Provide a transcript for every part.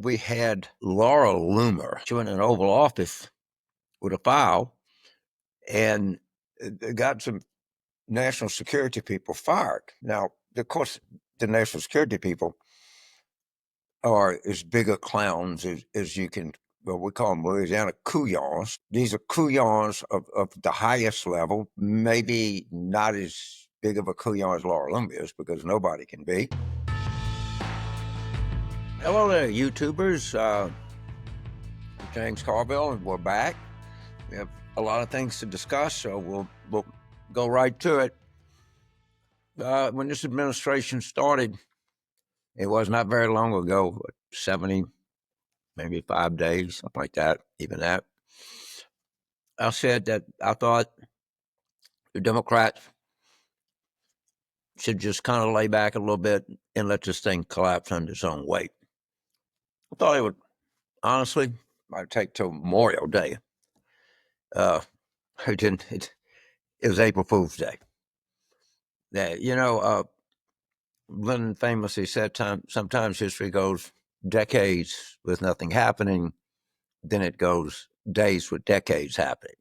we had Laura Loomer. She went in an Oval Office with a file and got some national security people fired. Now, of course, the national security people are as big a clowns as you can. Well, we call them Louisiana couillons. These are couillons of the highest level, maybe not as big of a couillon as Laura Loomer is, because nobody can be. Hello there, YouTubers. James Carville, and we're back. We have a lot of things to discuss, so we'll go right to it. When this administration started, it was not very long ago, 70, maybe 5 days, something like that, even that. I said that I thought the Democrats should just kind of lay back a little bit and let this thing collapse under its own weight. I thought it would, honestly, might take till Memorial Day. It didn't. It was April Fool's Day. Lenin famously said, sometimes history goes decades with nothing happening, then it goes days with decades happening.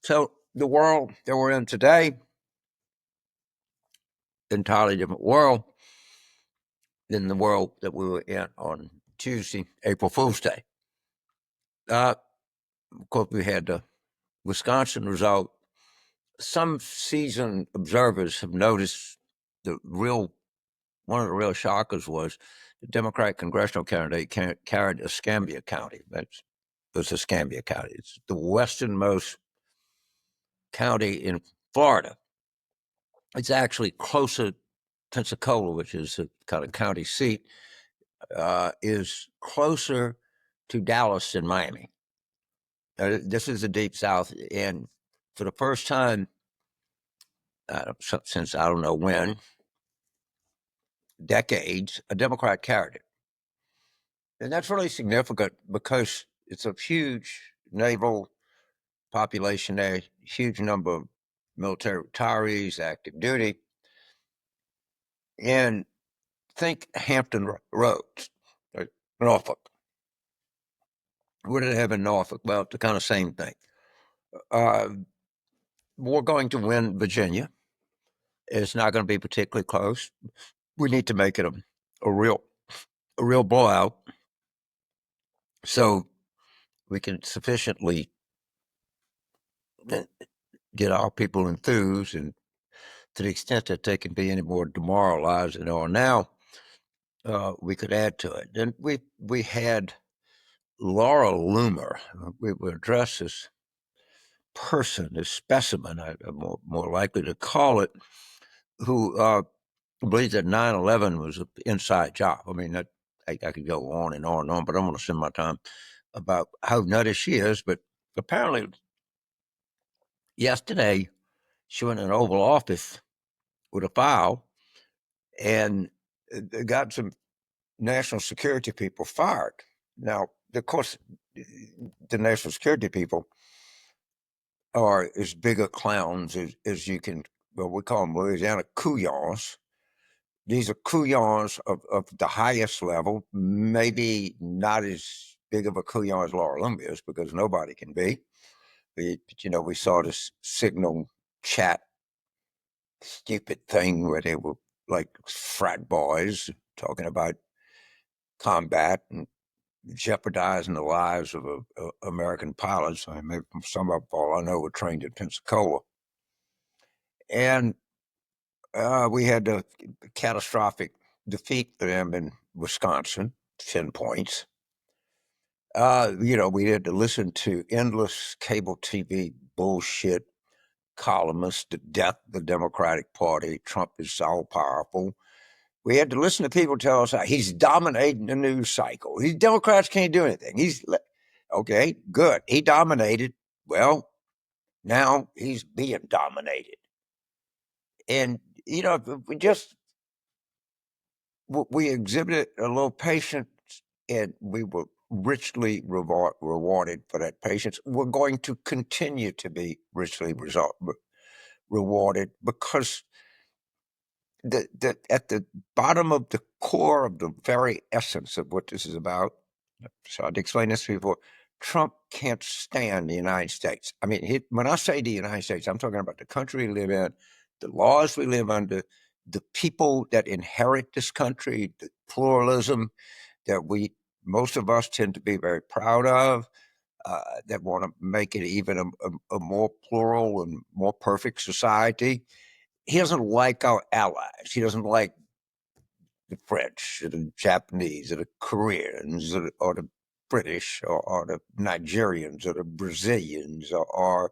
So the world that we're in today, entirely different world than the world that we were in on Tuesday, April Fool's Day. Of course, we had the Wisconsin result. Some seasoned observers have noticed one of the real shockers was the Democratic congressional candidate carried Escambia County. It was Escambia County. It's the westernmost county in Florida. It's actually closer. Pensacola, which is a kind of county seat, is closer to Dallas than Miami. This is the Deep South, and for the first time since I don't know when, decades, a Democrat carried it. And that's really significant because it's a huge naval population there, huge number of military retirees, active duty. And think Hampton Roads, Norfolk. What did they have in Norfolk? Well, it's the kind of same thing. We're going to win Virginia. It's not going to be particularly close. We need to make it a real blowout so we can sufficiently get our people enthused, and to the extent that they can be any more demoralized than they are now, we could add to it. Then we had Laura Loomer. We would address this person, this specimen, I'm more likely to call it, who believes that 9/11 was an inside job. I mean, I could go on and on and on, but I'm going to spend my time about how nutty she is. But apparently, yesterday, she went in an Oval Office with a file and got some national security people fired. Now, of course, the national security people are as big a clowns as you can. Well, we call them Louisiana couillons. These are couillons of the highest level, maybe not as big of a couillon as Laura Loomer is, because nobody can be. But, we saw this signal chat stupid thing where they were like frat boys talking about combat and jeopardizing the lives of American pilots. I mean, some of all I know were trained at Pensacola. And we had a catastrophic defeat for them in Wisconsin, 10 points. We had to listen to endless cable TV bullshit columnists, the death of the Democratic Party, Trump is all powerful. We had to listen to people tell us how he's dominating the news cycle. These Democrats can't do anything. Okay, good. He dominated. Well, now he's being dominated. And, we exhibited a little patience, and we were richly rewarded for that patience. We're going to continue to be richly rewarded because at the bottom of the core of the very essence of what this is about. So I'd explained this before. Trump can't stand the United States. I mean, when I say the United States, I'm talking about the country we live in, the laws we live under, the people that inherit this country, the pluralism that most of us tend to be very proud of, that want to make it even a more plural and more perfect society. He doesn't like our allies. He doesn't like the French or the Japanese or the Koreans or the British or the Nigerians or the Brazilians or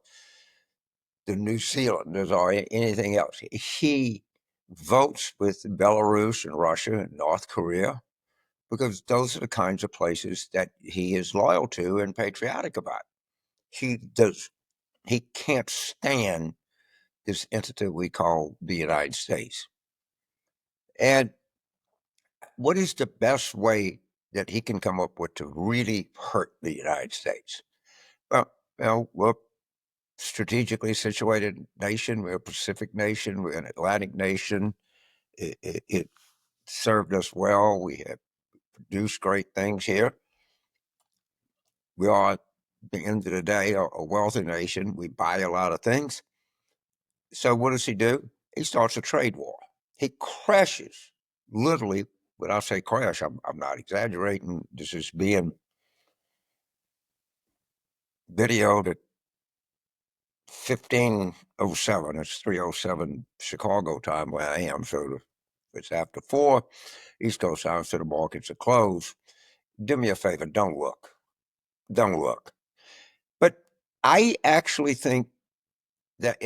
the New Zealanders or anything else. He votes with Belarus and Russia and North Korea because those are the kinds of places that he is loyal to and patriotic about. He can't stand this entity we call the United States. And what is the best way that he can come up with to really hurt the United States? Well, we're a strategically situated nation. We're a Pacific nation. We're an Atlantic nation. It served us well. We have produced great things here. We are, at the end of the day, a wealthy nation. We buy a lot of things. So what does he do? He starts a trade war. He crashes, literally. When I say crash, I'm not exaggerating. This is being videoed at 15:07. It's 3:07 Chicago time where I am. So if it's after 4 East Coast time, so the markets are closed. Do me a favor, don't look. Don't look. But I actually think that,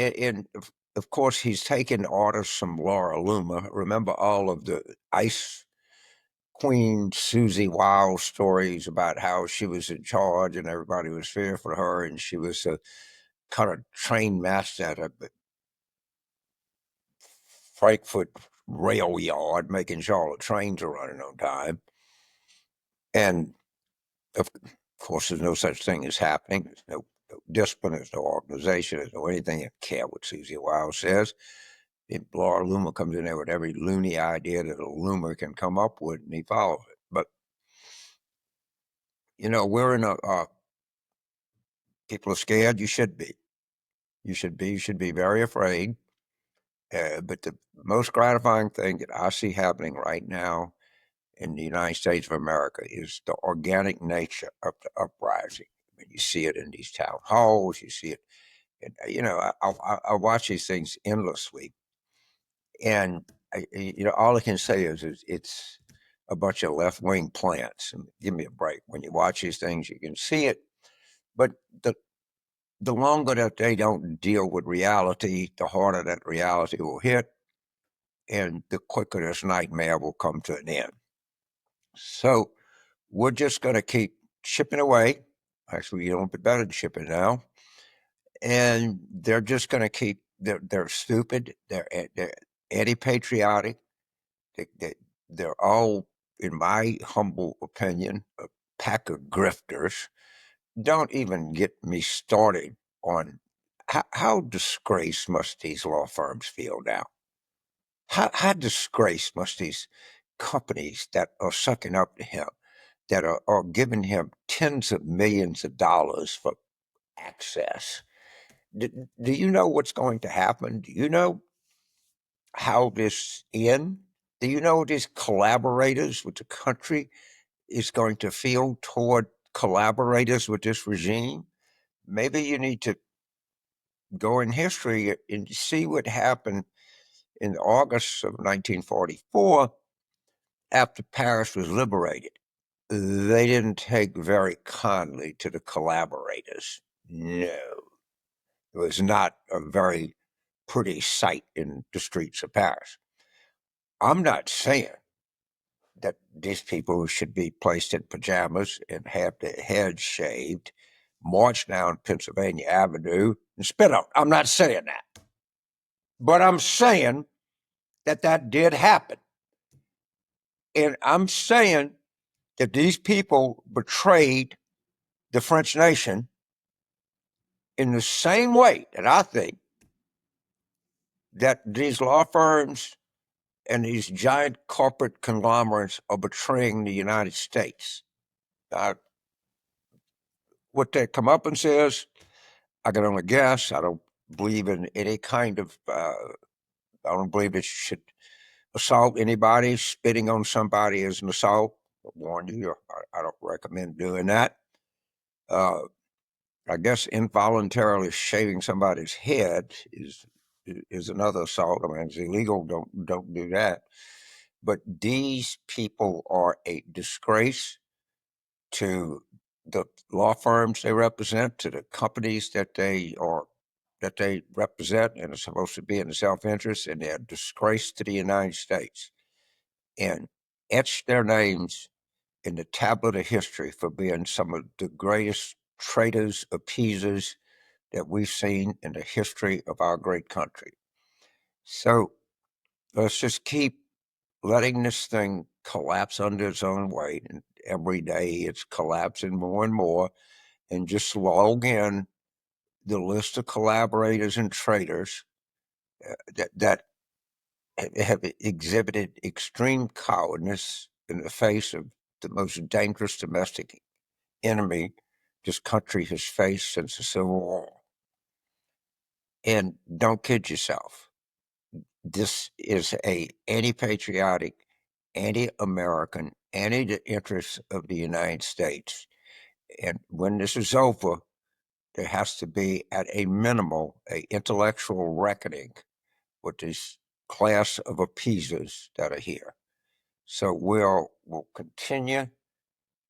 of course, he's taken orders from Laura Loomer. Remember all of the Ice Queen Susie Wild stories about how she was in charge and everybody was fearful of her, and she was a kind of trained master at a Frankfurt rail yard, making sure all the trains are running on time. And of course, there's no such thing as happening. There's no discipline, there's no organization, there's no anything. You care what Susie Wild says. If Laura Loomer comes in there with every loony idea that a Loomer can come up with, and he follows it. But, we're in people are scared. You should be. You should be very afraid. But the most gratifying thing that I see happening right now in the United States of America is the organic nature of the uprising. I mean, you see it in these town halls. You see it. And, I watch these things endlessly, and all I can say is it's a bunch of left wing plants. And give me a break. When you watch these things, you can see it, but the longer that they don't deal with reality, the harder that reality will hit, and the quicker this nightmare will come to an end. So we're just going to keep chipping away. Actually, you don't be better than chipping now. And they're just going to keep. They're stupid. They're anti-patriotic. They're all, in my humble opinion, a pack of grifters. Don't even get me started on how disgraced must these law firms feel now? How disgraced must these companies that are sucking up to him, that are giving him tens of millions of dollars for access? Do you know what's going to happen? Do you know how this ends? Do you know these collaborators with the country is going to feel toward collaborators with this regime? Maybe you need to go in history and see what happened in August of 1944 after Paris was liberated. They didn't take very kindly to the collaborators. No, it was not a very pretty sight in the streets of Paris. I'm not saying that these people should be placed in pajamas and have their heads shaved, march down Pennsylvania Avenue, and spit out. I'm not saying that. But I'm saying that did happen. And I'm saying that these people betrayed the French nation in the same way that I think that these law firms and these giant corporate conglomerates are betraying the United States. What they come up and says, I can only guess. I don't believe in any kind of. I don't believe it should assault anybody. Spitting on somebody is an assault. I warn you, I don't recommend doing that. I guess involuntarily shaving somebody's head is another assault. I mean, it's illegal. Don't do that. But these people are a disgrace to the law firms they represent, to the companies that they represent and are supposed to be in the self-interest, and they're a disgrace to the United States. And etch their names in the tablet of history for being some of the greatest traitors, appeasers that we've seen in the history of our great country. So let's just keep letting this thing collapse under its own weight. And every day it's collapsing more and more. And just log in the list of collaborators and traitors that have exhibited extreme cowardness in the face of the most dangerous domestic enemy this country has faced since the Civil War. And don't kid yourself. This is a anti-patriotic, anti-American, anti the interests of the United States. And when this is over, there has to be, at a minimal, a intellectual reckoning with this class of appeasers that are here. So we'll continue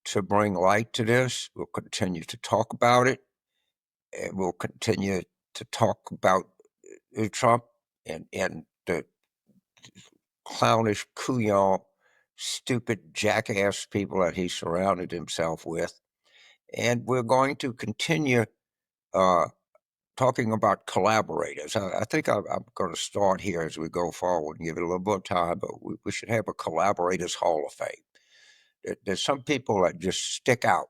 to bring light to this. We'll continue to talk about it, and we'll continue to talk about Trump and the clownish, couillon, stupid, jackass people that he surrounded himself with. And we're going to continue talking about collaborators. I think I'm going to start here as we go forward and give it a little bit of time, but we should have a Collaborators Hall of Fame. There's some people that just stick out,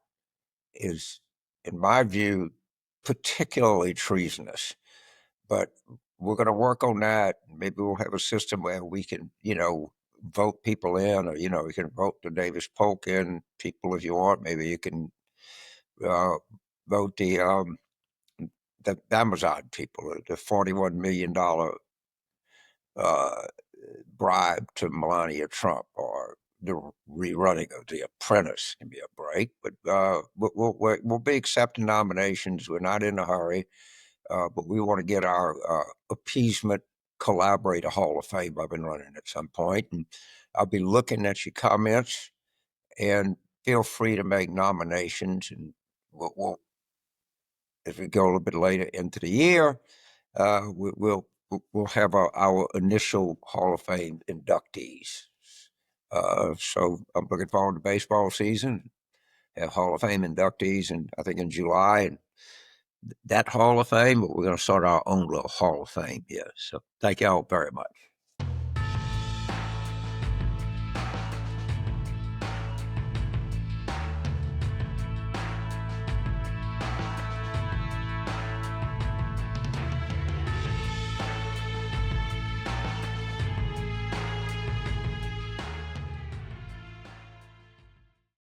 is, in my view, particularly treasonous. But we're going to work on that. Maybe we'll have a system where we can, vote people in, or, you can vote the Davis Polk in people if you want. Maybe you can vote the Amazon people, the $41 million bribe to Melania Trump, or the rerunning of The Apprentice. Give me a break. But we'll be accepting nominations. We're not in a hurry, but we want to get our appeasement Collaborator Hall of Fame up and running at some point. And I'll be looking at your comments, and feel free to make nominations. And we'll as we go a little bit later into the year, we'll have our initial Hall of Fame inductees. So I'm looking forward to baseball season. Have Hall of Fame inductees, and I think in July, and that Hall of Fame, but we're going to start our own little Hall of Fame here. So thank y'all very much.